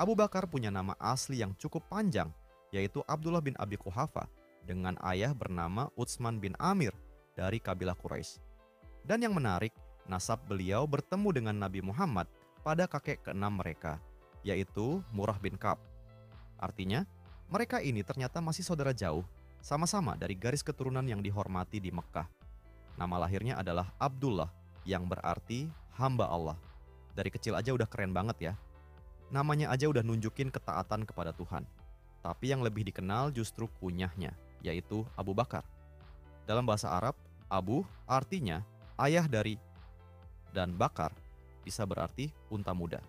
Abu Bakar punya nama asli yang cukup panjang, yaitu Abdullah bin Abi Quhafa, dengan ayah bernama Utsman bin Amir dari kabilah Quraisy. Dan yang menarik, nasab beliau bertemu dengan Nabi Muhammad pada kakek keenam mereka, yaitu Murrah bin Ka'ab. Artinya, mereka ini ternyata masih saudara jauh, sama-sama dari garis keturunan yang dihormati di Mekkah. Nama lahirnya adalah Abdullah, yang berarti hamba Allah. Dari kecil aja udah keren banget ya. Namanya aja udah nunjukin ketaatan kepada Tuhan. Tapi yang lebih dikenal justru kunyahnya, yaitu Abu Bakar. Dalam bahasa Arab, Abu artinya ayah dari, dan Bakar bisa berarti unta muda.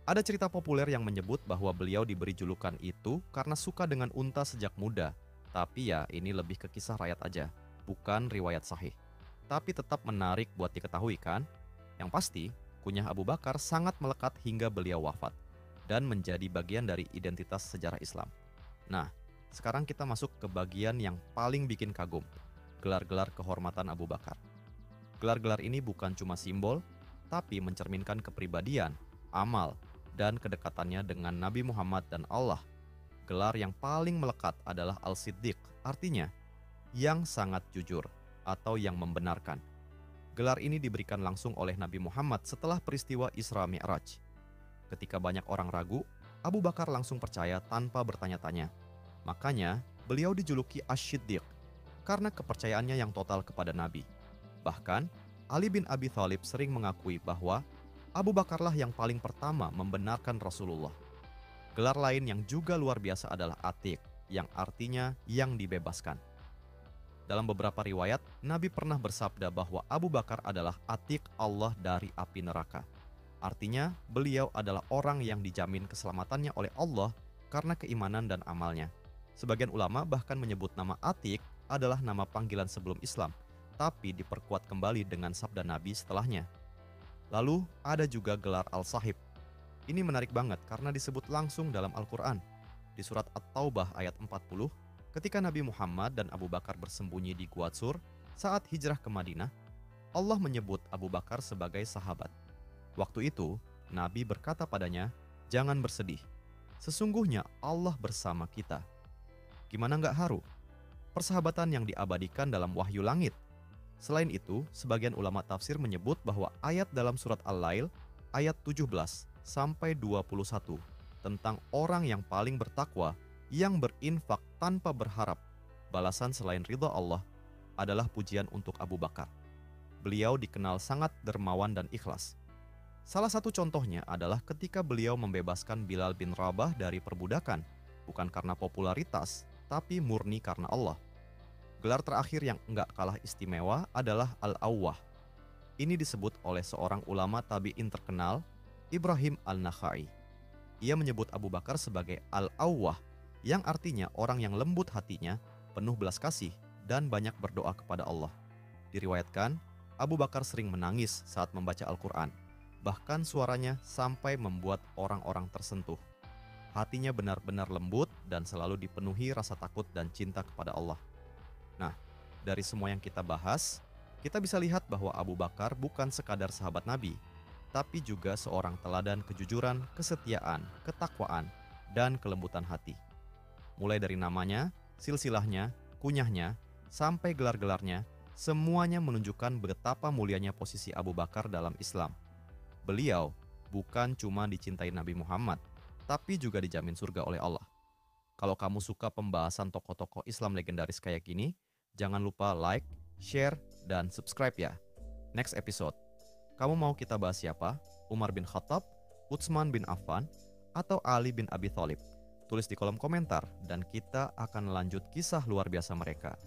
Ada cerita populer yang menyebut bahwa beliau diberi julukan itu karena suka dengan unta sejak muda. Tapi ya ini lebih ke kisah rakyat aja, bukan riwayat sahih. Tapi tetap menarik buat diketahui kan? Yang pasti, kunyah Abu Bakar sangat melekat hingga beliau wafat dan menjadi bagian dari identitas sejarah Islam. Nah, sekarang kita masuk ke bagian yang paling bikin kagum, gelar-gelar kehormatan Abu Bakar. Gelar-gelar ini bukan cuma simbol, tapi mencerminkan kepribadian, amal, dan kedekatannya dengan Nabi Muhammad dan Allah. Gelar yang paling melekat adalah Al-Siddiq, artinya yang sangat jujur atau yang membenarkan. Gelar ini diberikan langsung oleh Nabi Muhammad setelah peristiwa Isra Mi'raj. Ketika banyak orang ragu, Abu Bakar langsung percaya tanpa bertanya-tanya. Makanya, beliau dijuluki Asy-Siddiq karena kepercayaannya yang total kepada Nabi. Bahkan, Ali bin Abi Thalib sering mengakui bahwa Abu Bakarlah yang paling pertama membenarkan Rasulullah. Gelar lain yang juga luar biasa adalah Atiq, yang artinya yang dibebaskan. Dalam beberapa riwayat, Nabi pernah bersabda bahwa Abu Bakar adalah Atiq Allah dari api neraka. Artinya, beliau adalah orang yang dijamin keselamatannya oleh Allah karena keimanan dan amalnya. Sebagian ulama bahkan menyebut nama Atiq adalah nama panggilan sebelum Islam, tapi diperkuat kembali dengan sabda Nabi setelahnya. Lalu, ada juga gelar Al-Sahib. Ini menarik banget karena disebut langsung dalam Al-Quran. Di surat At-Taubah ayat 40, ketika Nabi Muhammad dan Abu Bakar bersembunyi di Gua Tsur saat hijrah ke Madinah, Allah menyebut Abu Bakar sebagai sahabat. Waktu itu, Nabi berkata padanya, "Jangan bersedih. Sesungguhnya Allah bersama kita." Gimana nggak haru? Persahabatan yang diabadikan dalam wahyu langit. Selain itu, sebagian ulama tafsir menyebut bahwa ayat dalam surat Al-Lail, ayat 17 sampai 21, tentang orang yang paling bertakwa, yang berinfak tanpa berharap balasan selain ridha Allah, adalah pujian untuk Abu Bakar. Beliau dikenal sangat dermawan dan ikhlas. Salah satu contohnya adalah ketika beliau membebaskan Bilal bin Rabah dari perbudakan, bukan karena popularitas, tapi murni karena Allah. Gelar terakhir yang enggak kalah istimewa adalah Al-Awwah. Ini disebut oleh seorang ulama tabi'in terkenal, Ibrahim Al-Nakhai. Ia menyebut Abu Bakar sebagai Al-Awwah, yang artinya orang yang lembut hatinya, penuh belas kasih, dan banyak berdoa kepada Allah. Diriwayatkan, Abu Bakar sering menangis saat membaca Al-Quran. Bahkan suaranya sampai membuat orang-orang tersentuh. Hatinya benar-benar lembut dan selalu dipenuhi rasa takut dan cinta kepada Allah. Nah, dari semua yang kita bahas, kita bisa lihat bahwa Abu Bakar bukan sekadar sahabat Nabi, tapi juga seorang teladan kejujuran, kesetiaan, ketakwaan, dan kelembutan hati. Mulai dari namanya, silsilahnya, kunyahnya, sampai gelar-gelarnya, semuanya menunjukkan betapa mulianya posisi Abu Bakar dalam Islam. Beliau bukan cuma dicintai Nabi Muhammad, tapi juga dijamin surga oleh Allah. Kalau kamu suka pembahasan tokoh-tokoh Islam legendaris kayak gini, jangan lupa like, share, dan subscribe ya. Next episode, kamu mau kita bahas siapa? Umar bin Khattab, Utsman bin Affan, atau Ali bin Abi Thalib? Tulis di kolom komentar dan kita akan lanjut kisah luar biasa mereka.